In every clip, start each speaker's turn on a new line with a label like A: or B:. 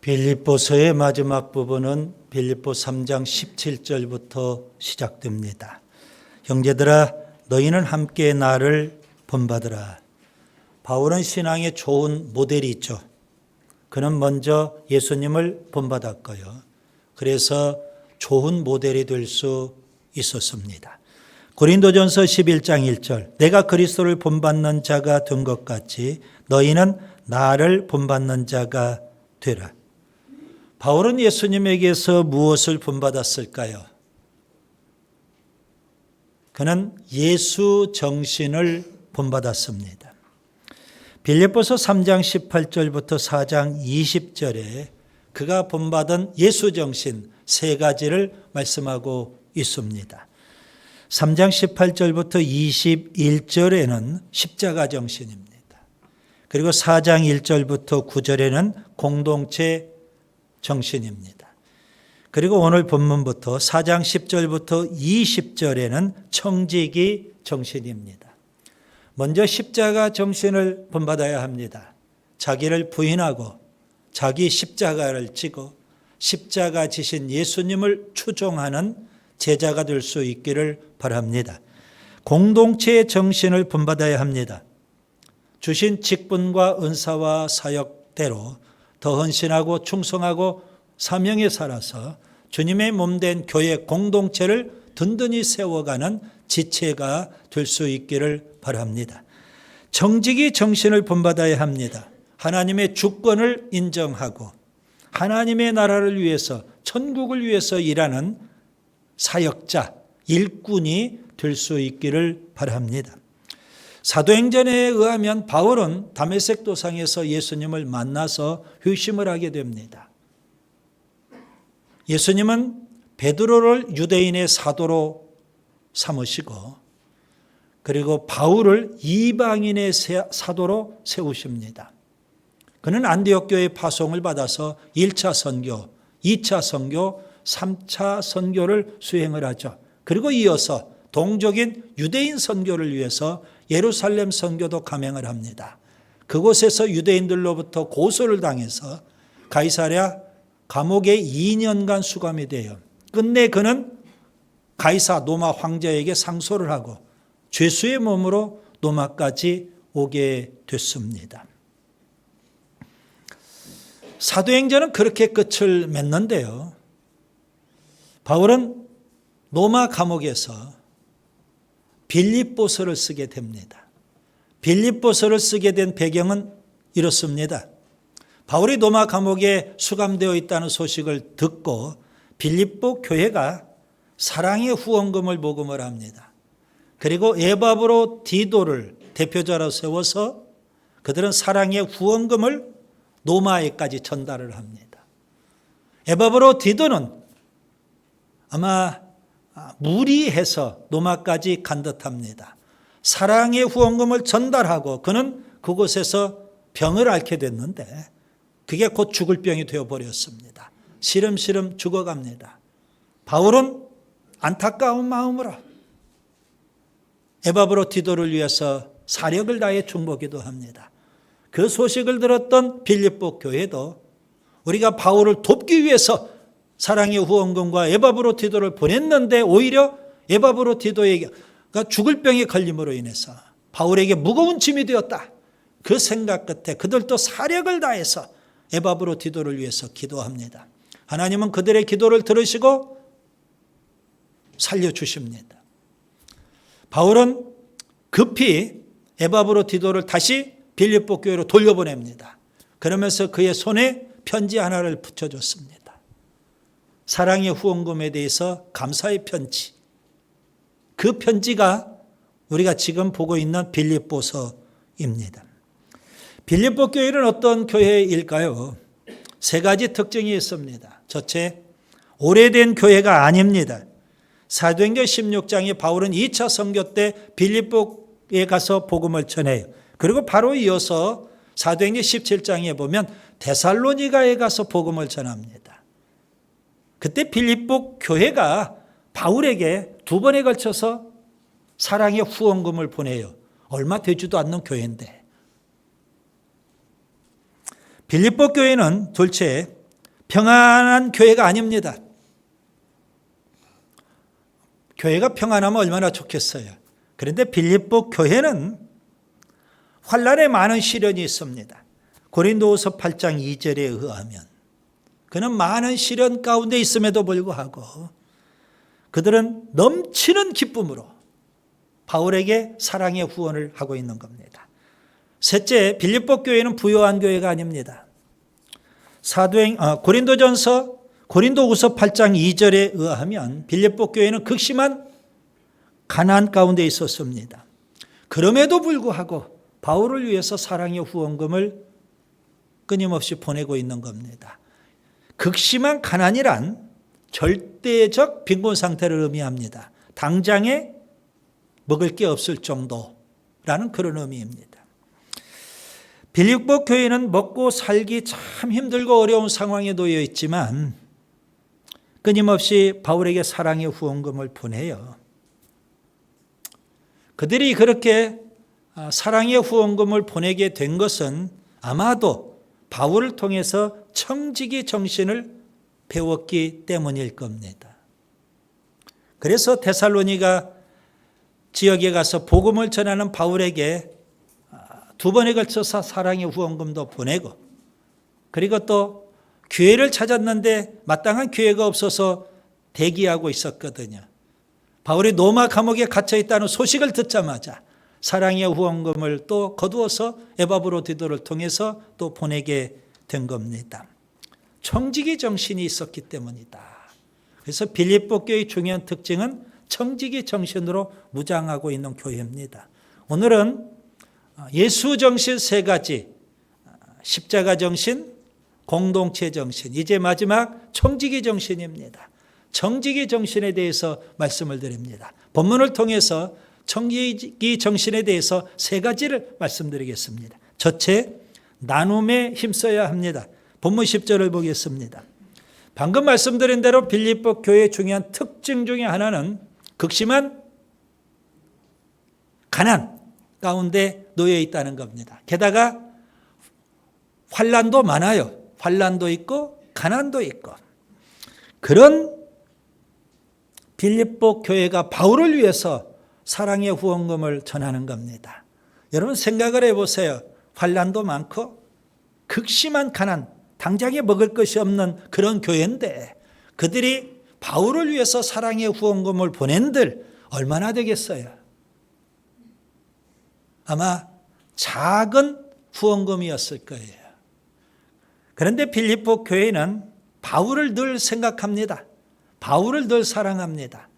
A: 빌립보서의 마지막 부분은 빌립보 3장 17절부터 시작됩니다. 형제들아 너희는 함께 나를 본받으라. 바울은 신앙의 좋은 모델이 있죠. 그는 먼저 예수님을 본받았고요. 그래서 좋은 모델이 될 수 있었습니다. 고린도전서 11장 1절 내가 그리스도를 본받는 자가 된 것 같이 너희는 나를 본받는 자가 되라. 바울은 예수님에게서 무엇을 본받았을까요? 그는 예수 정신을 본받았습니다. 빌립보서 3장 18절부터 4장 20절에 그가 본받은 예수 정신 세 가지를 말씀하고 있습니다. 3장 18절부터 21절에는 십자가 정신입니다. 그리고 4장 1절부터 9절에는 공동체 정신입니다. 그리고 오늘 본문부터 4장 10절부터 20절에는 청지기 정신입니다. 먼저 십자가 정신을 본받아야 합니다. 자기를 부인하고 자기 십자가를 지고 십자가 지신 예수님을 추종하는 제자가 될 수 있기를 바랍니다. 공동체의 정신을 본받아야 합니다. 주신 직분과 은사와 사역대로 더 헌신하고 충성하고 사명에 살아서 주님의 몸된 교회 공동체를 든든히 세워가는 지체가 될 수 있기를 바랍니다. 청지기 정신을 본받아야 합니다. 하나님의 주권을 인정하고 하나님의 나라를 위해서 천국을 위해서 일하는 사역자, 일꾼이 될 수 있기를 바랍니다. 사도행전에 의하면 바울은 다메섹 도상에서 예수님을 만나서 회심을 하게 됩니다. 예수님은 베드로를 유대인의 사도로 삼으시고 그리고 바울을 이방인의 사도로 세우십니다. 그는 안디옥 교회 파송을 받아서 1차 선교, 2차 선교, 3차 선교를 수행을 하죠. 그리고 이어서 동족인 유대인 선교를 위해서 예루살렘 선교도 감행을 합니다. 그곳에서 유대인들로부터 고소를 당해서 가이사랴 감옥에 2년간 수감이 돼요. 끝내 그는 가이사 로마 황제에게 상소를 하고 죄수의 몸으로 로마까지 오게 됐습니다. 사도행전은 그렇게 끝을 맺는데요. 바울은 로마 감옥에서 빌립보서를 쓰게 됩니다. 빌립보서를 쓰게 된 배경은 이렇습니다. 바울이 로마 감옥에 수감되어 있다는 소식을 듣고 빌립보 교회가 사랑의 후원금을 모금을 합니다. 그리고 에바브로 디도를 대표자로 세워서 그들은 사랑의 후원금을 로마에까지 전달을 합니다. 에바브로 디도는 아마 무리해서 로마까지 간 듯합니다. 사랑의 후원금을 전달하고 그는 그곳에서 병을 앓게 됐는데 그게 곧 죽을 병이 되어버렸습니다. 시름시름 죽어갑니다. 바울은 안타까운 마음으로 에바브로 디도를 위해서 사력을 다해 중보기도 합니다. 그 소식을 들었던 빌립보 교회도 우리가 바울을 돕기 위해서 사랑의 후원금과 에바브로 디도를 보냈는데 오히려 에바브로 디도가 죽을 병에 걸림으로 인해서 바울에게 무거운 짐이 되었다. 그 생각 끝에 그들도 사력을 다해서 에바브로 디도를 위해서 기도합니다. 하나님은 그들의 기도를 들으시고 살려주십니다. 바울은 급히 에바브로 디도를 다시 빌립보 교회로 돌려보냅니다. 그러면서 그의 손에 편지 하나를 붙여줬습니다. 사랑의 후원금에 대해서 감사의 편지. 그 편지가 우리가 지금 보고 있는 빌립보서입니다. 빌립보 교회는 어떤 교회일까요? 세 가지 특징이 있습니다. 첫째, 오래된 교회가 아닙니다. 사도행전 16장에 바울은 2차 선교 때 빌립보에 가서 복음을 전해요. 그리고 바로 이어서 사도행전 17장에 보면 데살로니가에 가서 복음을 전합니다. 그때 빌립보 교회가 바울에게 두 번에 걸쳐서 사랑의 후원금을 보내요. 얼마 되지도 않는 교회인데. 빌립보 교회는 둘째 평안한 교회가 아닙니다. 교회가 평안하면 얼마나 좋겠어요. 그런데 빌립보 교회는 환난에 많은 시련이 있습니다. 고린도후서 8장 2절에 의하면 그는 많은 시련 가운데 있음에도 불구하고 그들은 넘치는 기쁨으로 바울에게 사랑의 후원을 하고 있는 겁니다. 셋째, 빌립보 교회는 부요한 교회가 아닙니다. 고린도후서 8장 2절에 의하면 빌립보 교회는 극심한 가난 가운데 있었습니다. 그럼에도 불구하고 바울을 위해서 사랑의 후원금을 끊임없이 보내고 있는 겁니다. 극심한 가난이란 절대적 빈곤 상태를 의미합니다. 당장에 먹을 게 없을 정도라는 그런 의미입니다. 빌립보 교회는 먹고 살기 참 힘들고 어려운 상황에 놓여 있지만 끊임없이 바울에게 사랑의 후원금을 보내요. 그들이 그렇게 사랑의 후원금을 보내게 된 것은 아마도 바울을 통해서 청지기 정신을 배웠기 때문일 겁니다. 그래서 데살로니가 지역에 가서 복음을 전하는 바울에게 두 번에 걸쳐서 사랑의 후원금도 보내고, 그리고 또 기회를 찾았는데 마땅한 기회가 없어서 대기하고 있었거든요. 바울이 로마 감옥에 갇혀 있다는 소식을 듣자마자 사랑의 후원금을 또 거두어서 에바브로디도를 통해서 또 보내게 된 겁니다. 청지기 정신이 있었기 때문이다. 그래서 빌립보 교회의 중요한 특징은 청지기 정신으로 무장하고 있는 교회입니다. 오늘은 예수 정신 세 가지, 십자가 정신, 공동체 정신, 이제 마지막 청지기 정신입니다. 청지기 정신에 대해서 말씀을 드립니다. 본문을 통해서 청지기 정신에 대해서 세 가지를 말씀드리겠습니다. 첫째, 나눔에 힘써야 합니다. 본문 10절을 보겠습니다. 방금 말씀드린 대로 빌립보 교회의 중요한 특징 중에 하나는 극심한 가난 가운데 놓여 있다는 겁니다. 게다가 환난도 많아요. 환난도 있고 가난도 있고. 그런 빌립보 교회가 바울을 위해서 사랑의 후원금을 전하는 겁니다. 여러분 생각을 해보세요. 환난도 많고 극심한 가난, 당장에 먹을 것이 없는 그런 교회인데 그들이 바울을 위해서 사랑의 후원금을 보낸들 얼마나 되겠어요? 아마 작은 후원금이었을 거예요. 그런데 빌립보 교회는 바울을 늘 생각합니다. 바울을 늘 사랑합니다.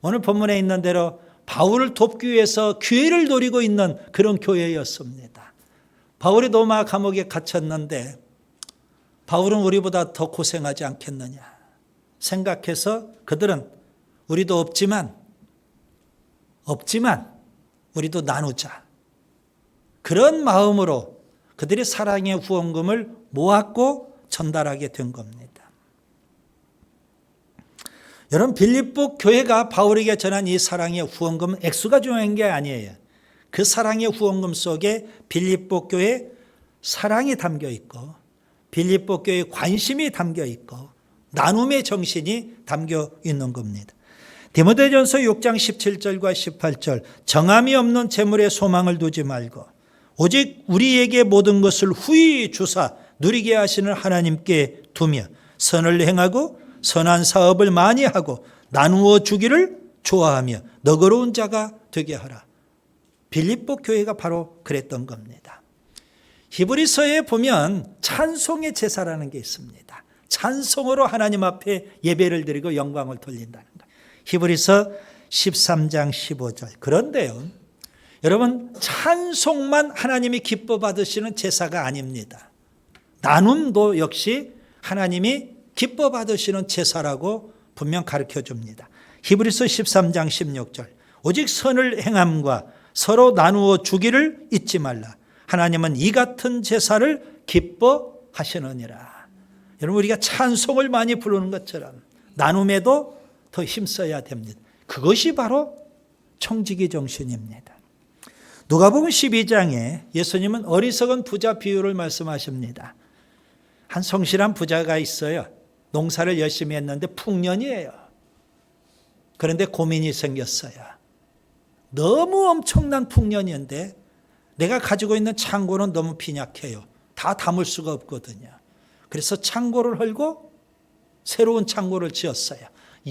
A: 오늘 본문에 있는 대로 바울을 돕기 위해서 기회를 노리고 있는 그런 교회였습니다. 바울이 로마 감옥에 갇혔는데 바울은 우리보다 더 고생하지 않겠느냐 생각해서 그들은 우리도 없지만 우리도 나누자. 그런 마음으로 그들이 사랑의 후원금을 모았고 전달하게 된 겁니다. 여러분 빌립보 교회가 바울에게 전한 이 사랑의 후원금 액수가 중요한 게 아니에요. 그 사랑의 후원금 속에 빌립보 교회의 사랑이 담겨 있고 빌립보 교회의 관심이 담겨 있고 나눔의 정신이 담겨 있는 겁니다. 디모데전서 6장 17절과 18절 정함이 없는 재물에 소망을 두지 말고 오직 우리에게 모든 것을 후히 주사 누리게 하시는 하나님께 두며 선을 행하고 선한 사업을 많이 하고 나누어 주기를 좋아하며 너그러운 자가 되게 하라. 빌립보 교회가 바로 그랬던 겁니다. 히브리서에 보면 찬송의 제사라는 게 있습니다. 찬송으로 하나님 앞에 예배를 드리고 영광을 돌린다는 거예요. 히브리서 13장 15절. 그런데요, 여러분 찬송만 하나님이 기뻐 받으시는 제사가 아닙니다. 나눔도 역시 하나님이 기뻐 받으시는 제사라고 분명 가르쳐 줍니다. 히브리서 13장 16절. 오직 선을 행함과 서로 나누어 주기를 잊지 말라. 하나님은 이 같은 제사를 기뻐하시느니라. 여러분 우리가 찬송을 많이 부르는 것처럼 나눔에도 더 힘써야 됩니다. 그것이 바로 청지기 정신입니다. 누가복음 12장에 예수님은 어리석은 부자 비유를 말씀하십니다. 한 성실한 부자가 있어요. 농사를 열심히 했는데 풍년이에요. 그런데 고민이 생겼어요. 너무 엄청난 풍년인데 내가 가지고 있는 창고는 너무 빈약해요. 다 담을 수가 없거든요. 그래서 창고를 헐고 새로운 창고를 지었어요.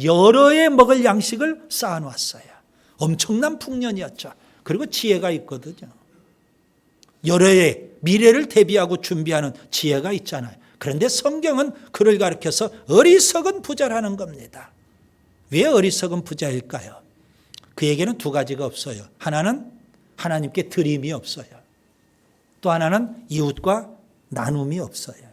A: 여러 해 먹을 양식을 쌓아놨어요. 엄청난 풍년이었죠. 그리고 지혜가 있거든요. 여러 해 미래를 대비하고 준비하는 지혜가 있잖아요. 그런데 성경은 그를 가리켜서 어리석은 부자라는 겁니다. 왜 어리석은 부자일까요? 그에게는 두 가지가 없어요. 하나는 하나님께 드림이 없어요. 또 하나는 이웃과 나눔이 없어요.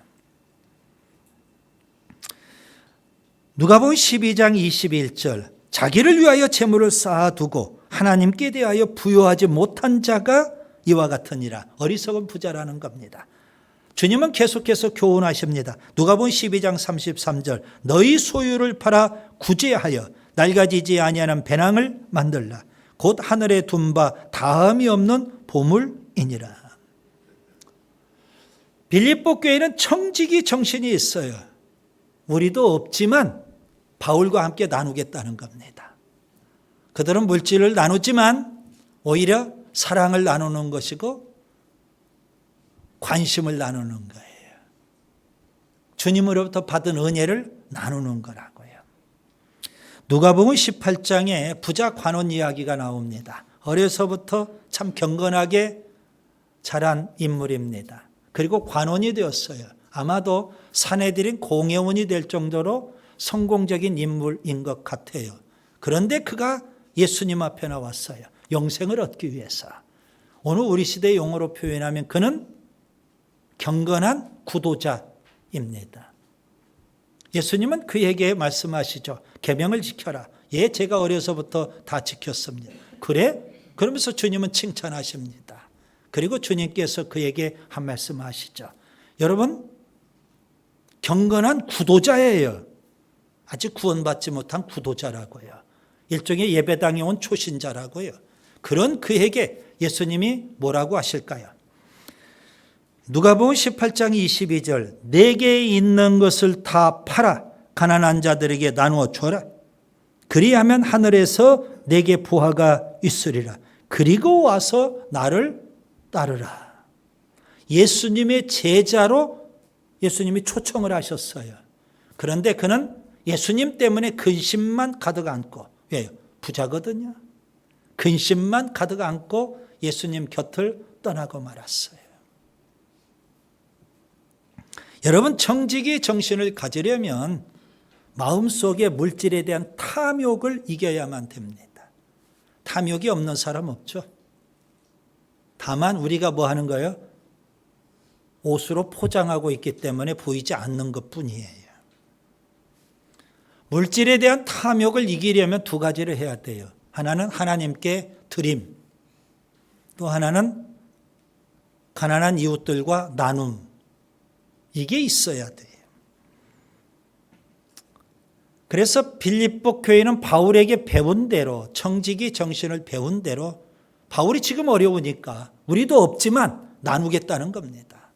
A: 누가복음 12장 21절 자기를 위하여 재물을 쌓아두고 하나님께 대하여 부여하지 못한 자가 이와 같으니라. 어리석은 부자라는 겁니다. 주님은 계속해서 교훈하십니다. 누가복음 12장 33절 너희 소유를 팔아 구제하여 낡아지지 아니하는 배낭을 만들라. 곧 하늘에 둔 바 다함이 없는 보물이니라. 빌립보 교회는 청지기 정신이 있어요. 우리도 없지만 바울과 함께 나누겠다는 겁니다. 그들은 물질을 나누지만 오히려 사랑을 나누는 것이고 관심을 나누는 거예요. 주님으로부터 받은 은혜를 나누는 거라고요. 누가복음 18장에 부자 관원 이야기가 나옵니다. 어려서부터 참 경건하게 자란 인물입니다. 그리고 관원이 되었어요. 아마도 사내들인 공회원이 될 정도로 성공적인 인물인 것 같아요. 그런데 그가 예수님 앞에 나왔어요. 영생을 얻기 위해서. 오늘 우리 시대의 용어로 표현하면 그는 경건한 구도자입니다. 예수님은 그에게 말씀하시죠. 계명을 지켜라. 예, 제가 어려서부터 다 지켰습니다. 그래? 그러면서 주님은 칭찬하십니다. 그리고 주님께서 그에게 한 말씀 하시죠. 여러분, 경건한 구도자예요. 아직 구원받지 못한 구도자라고요. 일종의 예배당에 온 초신자라고요. 그런 그에게 예수님이 뭐라고 하실까요? 누가복음 18장 22절 내게 있는 것을 다 팔아 가난한 자들에게 나누어 줘라. 그리하면 하늘에서 내게 보화가 있으리라. 그리고 와서 나를 따르라. 예수님의 제자로 예수님이 초청을 하셨어요. 그런데 그는 예수님 때문에 근심만 가득 안고, 왜요? 부자거든요. 근심만 가득 안고 예수님 곁을 떠나고 말았어요. 여러분, 청지기 정신을 가지려면 마음속에 물질에 대한 탐욕을 이겨야만 됩니다. 탐욕이 없는 사람 없죠. 다만 우리가 뭐 하는 거예요? 옷으로 포장하고 있기 때문에 보이지 않는 것뿐이에요. 물질에 대한 탐욕을 이기려면 두 가지를 해야 돼요. 하나는 하나님께 드림, 또 하나는 가난한 이웃들과 나눔. 이게 있어야 돼요. 그래서 빌립보 교회는 바울에게 배운 대로, 청지기 정신을 배운 대로 바울이 지금 어려우니까 우리도 없지만 나누겠다는 겁니다.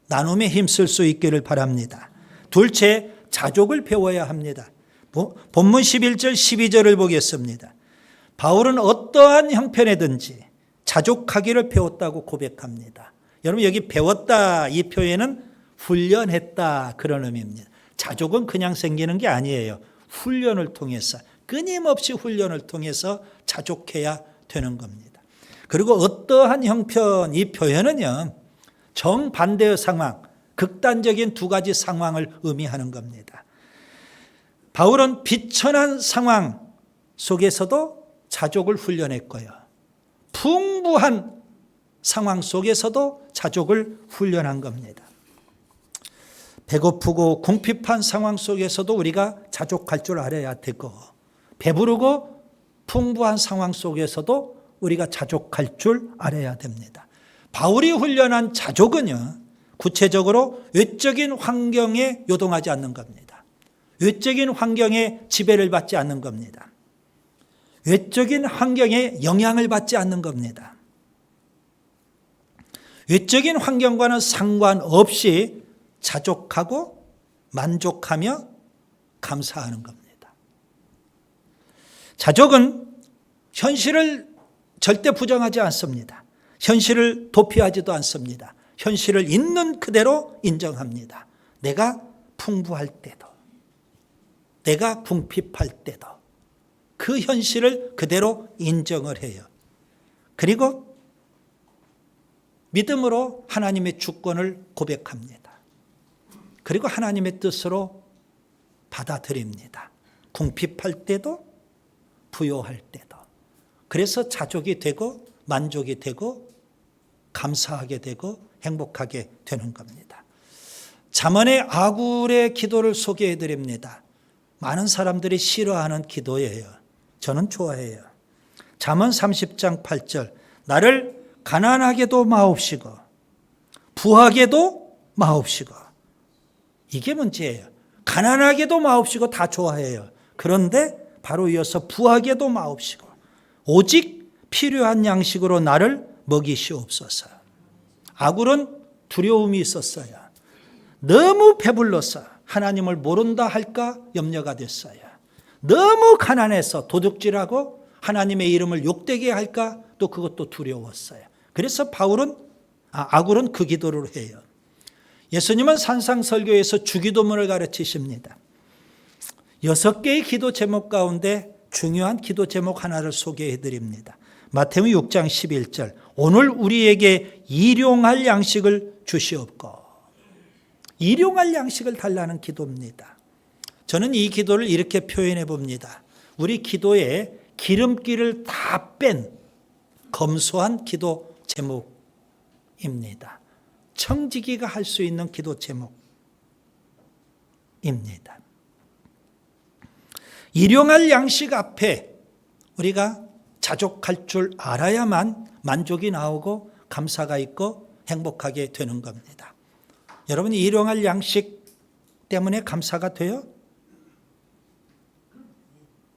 A: 나눔에 힘쓸 수 있기를 바랍니다. 둘째, 자족을 배워야 합니다. 본문 11절 12절을 보겠습니다. 바울은 어떠한 형편에든지 자족하기를 배웠다고 고백합니다. 여러분, 여기 배웠다 이 표현은 훈련했다 그런 의미입니다. 자족은 그냥 생기는 게 아니에요. 훈련을 통해서, 끊임없이 훈련을 통해서 자족해야 되는 겁니다. 그리고 어떠한 형편, 이 표현은요, 정반대의 상황, 극단적인 두 가지 상황을 의미하는 겁니다. 바울은 비천한 상황 속에서도 자족을 훈련했고요. 풍부한 상황 속에서도 자족을 훈련한 겁니다. 배고프고 궁핍한 상황 속에서도 우리가 자족할 줄 알아야 되고, 배부르고 풍부한 상황 속에서도 우리가 자족할 줄 알아야 됩니다. 바울이 훈련한 자족은요, 구체적으로 외적인 환경에 요동하지 않는 겁니다. 외적인 환경에 지배를 받지 않는 겁니다. 외적인 환경에 영향을 받지 않는 겁니다. 외적인 환경과는 상관없이 자족하고 만족하며 감사하는 겁니다. 자족은 현실을 절대 부정하지 않습니다. 현실을 도피하지도 않습니다. 현실을 있는 그대로 인정합니다. 내가 풍부할 때도, 내가 궁핍할 때도 그 현실을 그대로 인정을 해요. 그리고 믿음으로 하나님의 주권을 고백합니다. 그리고 하나님의 뜻으로 받아들입니다. 궁핍할 때도 부요할 때도. 그래서 자족이 되고 만족이 되고 감사하게 되고 행복하게 되는 겁니다. 잠언의 아굴의 기도를 소개해 드립니다. 많은 사람들이 싫어하는 기도예요. 저는 좋아해요. 잠언 30장 8절. 나를 가난하게도 마옵시고 부하게도 마옵시고. 이게 문제예요. 가난하게도 마옵시고 다 좋아해요. 그런데 바로 이어서 부하게도 마옵시고 오직 필요한 양식으로 나를 먹이시옵소서. 아굴은 두려움이 있었어요. 너무 배불러서 하나님을 모른다 할까 염려가 됐어요. 너무 가난해서 도둑질하고 하나님의 이름을 욕되게 할까 또 그것도 두려웠어요. 그래서 아굴은 그 기도를 해요. 예수님은 산상설교에서 주기도문을 가르치십니다. 6개의 기도 제목 가운데 중요한 기도 제목 하나를 소개해 드립니다. 마태복음 6장 11절. 오늘 우리에게 일용할 양식을 주시옵고. 일용할 양식을 달라는 기도입니다. 저는 이 기도를 이렇게 표현해 봅니다. 우리 기도에 기름기를 다 뺀 검소한 기도 제목입니다. 청지기가 할 수 있는 기도 제목입니다. 일용할 양식 앞에 우리가 자족할 줄 알아야만 만족이 나오고 감사가 있고 행복하게 되는 겁니다. 여러분, 일용할 양식 때문에 감사가 돼요?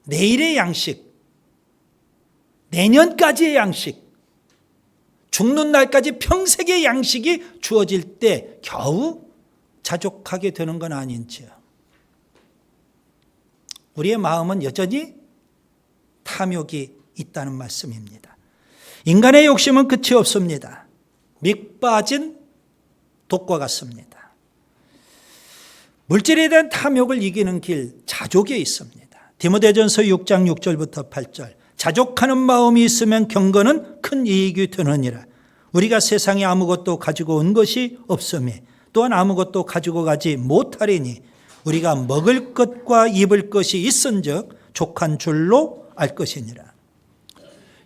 A: 내일의 양식, 내년까지의 양식, 죽는 날까지 평생의 양식이 주어질 때 겨우 자족하게 되는 건 아닌지요. 우리의 마음은 여전히 탐욕이 있다는 말씀입니다. 인간의 욕심은 끝이 없습니다. 밑 빠진 독과 같습니다. 물질에 대한 탐욕을 이기는 길, 자족에 있습니다. 디모데전서 6장 6절부터 8절. 자족하는 마음이 있으면 경건은 큰 이익이 되느니라. 우리가 세상에 아무것도 가지고 온 것이 없으며 또한 아무것도 가지고 가지 못하리니 우리가 먹을 것과 입을 것이 있은즉 족한 줄로 알 것이니라.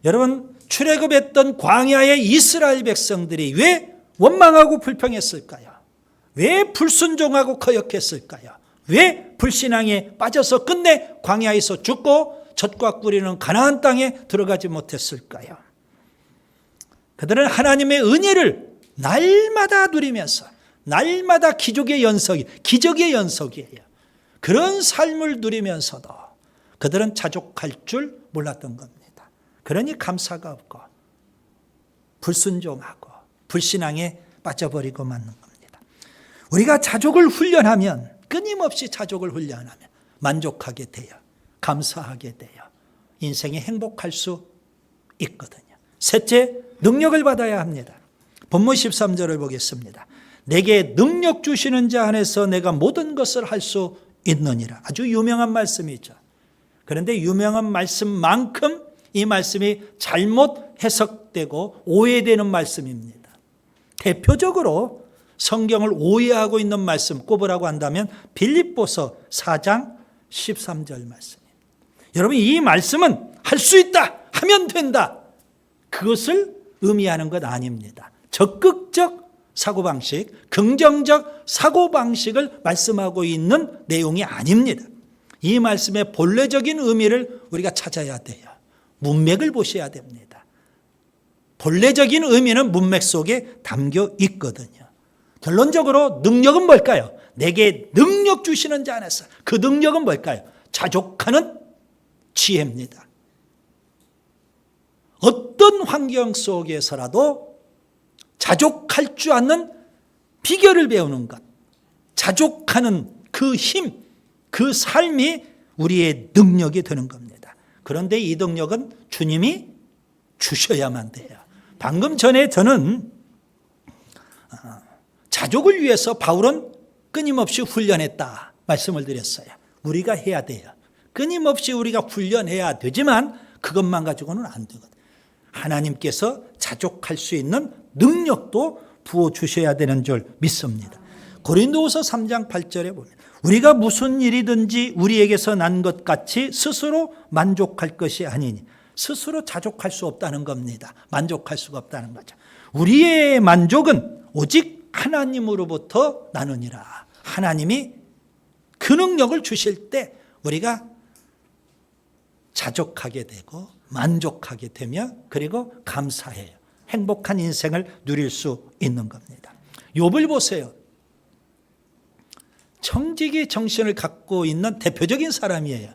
A: 여러분, 출애굽했던 광야의 이스라엘 백성들이 왜 원망하고 불평했을까요? 왜 불순종하고 거역했을까요? 왜 불신앙에 빠져서 끝내 광야에서 죽고 젖과 꿀이는 가나안 땅에 들어가지 못했을까요? 그들은 하나님의 은혜를 날마다 누리면서 날마다 기적의 연속이에요. 그런 삶을 누리면서도 그들은 자족할 줄 몰랐던 겁니다. 그러니 감사가 없고 불순종하고 불신앙에 빠져버리고 마는 겁니다. 우리가 자족을 훈련하면, 끊임없이 자족을 훈련하면 만족하게 돼요. 감사하게 돼요. 인생에 행복할 수 있거든요. 셋째, 능력을 받아야 합니다. 본문 13절을 보겠습니다. 내게 능력 주시는 자 안에서 내가 모든 것을 할 수 있느니라. 아주 유명한 말씀이죠. 그런데 유명한 말씀만큼 이 말씀이 잘못 해석되고 오해되는 말씀입니다. 대표적으로 성경을 오해하고 있는 말씀 꼽으라고 한다면 빌립보서 4장 13절 말씀입니다. 여러분, 이 말씀은 할 수 있다, 하면 된다, 그것을 의미하는 것 아닙니다. 적극적 사고방식, 긍정적 사고방식을 말씀하고 있는 내용이 아닙니다. 이 말씀의 본래적인 의미를 우리가 찾아야 돼요. 문맥을 보셔야 됩니다. 본래적인 의미는 문맥 속에 담겨 있거든요. 결론적으로 능력은 뭘까요? 내게 능력 주시는 자 안에서. 그 능력은 뭘까요? 자족하는 지혜입니다. 어떤 환경 속에서라도 자족할 줄 아는 비결을 배우는 것, 자족하는 그 힘, 그 삶이 우리의 능력이 되는 겁니다. 그런데 이 능력은 주님이 주셔야만 돼요. 방금 전에 저는 자족을 위해서 바울은 끊임없이 훈련했다 말씀을 드렸어요. 우리가 해야 돼요. 끊임없이 우리가 훈련해야 되지만 그것만 가지고는 안 되거든요. 하나님께서 자족할 수 있는 능력도 부어주셔야 되는 줄 믿습니다. 고린도후서 3장 8절에 보면 우리가 무슨 일이든지 우리에게서 난 것 같이 스스로 만족할 것이 아니니, 스스로 자족할 수 없다는 겁니다. 만족할 수가 없다는 거죠. 우리의 만족은 오직 하나님으로부터 나누니라. 하나님이 그 능력을 주실 때 우리가 자족하게 되고 만족하게 되며 그리고 감사해요. 행복한 인생을 누릴 수 있는 겁니다. 욥을 보세요. 청지기 정신을 갖고 있는 대표적인 사람이에요.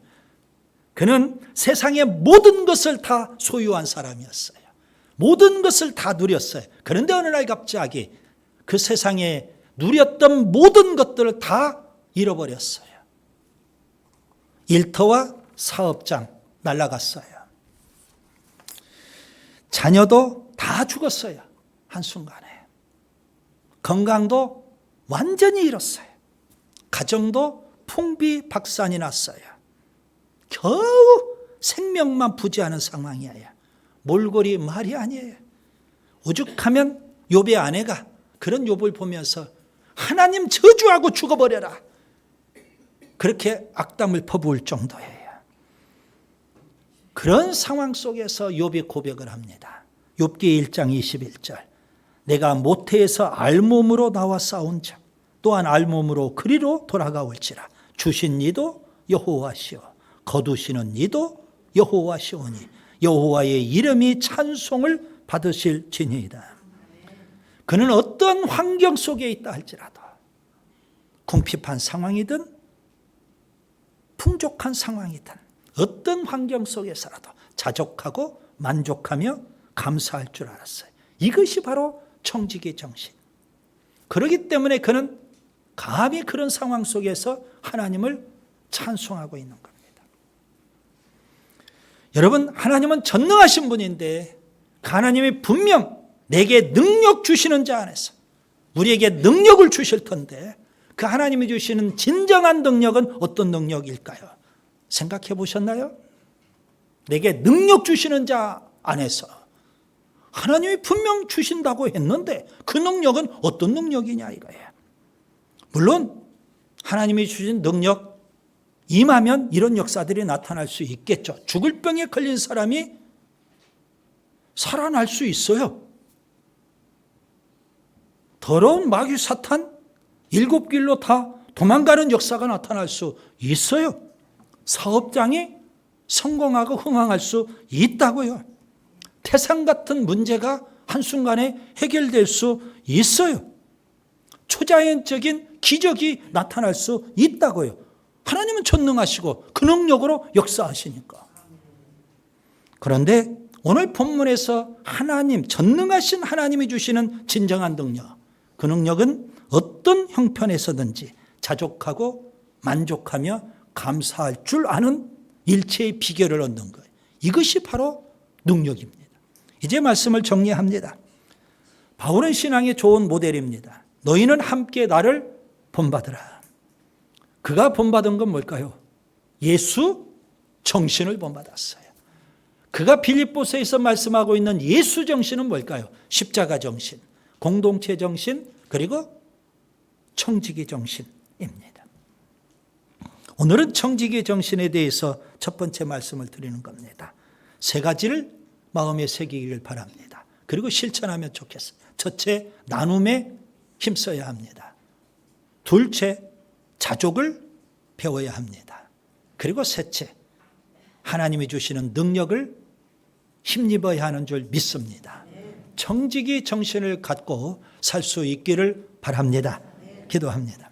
A: 그는 세상의 모든 것을 다 소유한 사람이었어요. 모든 것을 다 누렸어요. 그런데 어느 날 갑자기 그 세상에 누렸던 모든 것들을 다 잃어버렸어요. 일터와 사업장 날아갔어요. 자녀도 다 죽었어요. 한순간에. 건강도 완전히 잃었어요. 가정도 풍비박산이 났어요. 겨우 생명만 부지하는 상황이에요. 몰골이 말이 아니에요. 오죽하면 욥의 아내가 그런 욥을 보면서 하나님 저주하고 죽어버려라, 그렇게 악담을 퍼부을 정도예요. 그런 상황 속에서 욥이 고백을 합니다. 욥기 1장 21절. 내가 모태에서 알몸으로 나와 싸운 자 또한 알몸으로 그리로 돌아가올지라. 주신 이도 여호와시오 거두시는 이도 여호와시오니 여호와의 이름이 찬송을 받으실 지니이다. 그는 어떤 환경 속에 있다 할지라도 궁핍한 상황이든 풍족한 상황이든 어떤 환경 속에서라도 자족하고 만족하며 감사할 줄 알았어요. 이것이 바로 청지기 정신. 그렇기 때문에 그는 감히 그런 상황 속에서 하나님을 찬송하고 있는 겁니다. 여러분, 하나님은 전능하신 분인데 하나님이 분명 내게 능력 주시는 자 안에서 우리에게 능력을 주실 텐데 그 하나님이 주시는 진정한 능력은 어떤 능력일까요? 생각해 보셨나요? 내게 능력 주시는 자 안에서 하나님이 분명 주신다고 했는데 그 능력은 어떤 능력이냐 이거예요. 물론 하나님이 주신 능력 임하면 이런 역사들이 나타날 수 있겠죠. 죽을 병에 걸린 사람이 살아날 수 있어요. 더러운 마귀 사탄 7길로 다 도망가는 역사가 나타날 수 있어요. 사업장이 성공하고 흥황할 수 있다고요. 태산 같은 문제가 한순간에 해결될 수 있어요. 초자연적인 기적이 나타날 수 있다고요. 하나님은 전능하시고 그 능력으로 역사하시니까. 그런데 오늘 본문에서 하나님, 전능하신 하나님이 주시는 진정한 능력, 그 능력은 어떤 형편에서든지 자족하고 만족하며 감사할 줄 아는 일체의 비결을 얻는 거예요. 이것이 바로 능력입니다. 이제 말씀을 정리합니다. 바울은 신앙의 좋은 모델입니다. 너희는 함께 나를 본받으라. 그가 본받은 건 뭘까요? 예수 정신을 본받았어요. 그가 빌립보서에서 말씀하고 있는 예수 정신은 뭘까요? 십자가 정신, 공동체 정신, 그리고 청지기 정신입니다. 오늘은 청지기 정신에 대해서 첫 번째 말씀을 드리는 겁니다. 세 가지를 마음에 새기기를 바랍니다. 그리고 실천하면 좋겠어요. 첫째, 나눔에 힘써야 합니다. 둘째, 자족을 배워야 합니다. 그리고 셋째, 하나님이 주시는 능력을 힘입어야 하는 줄 믿습니다. 청지기 정신을 갖고 살 수 있기를 바랍니다. 기도합니다.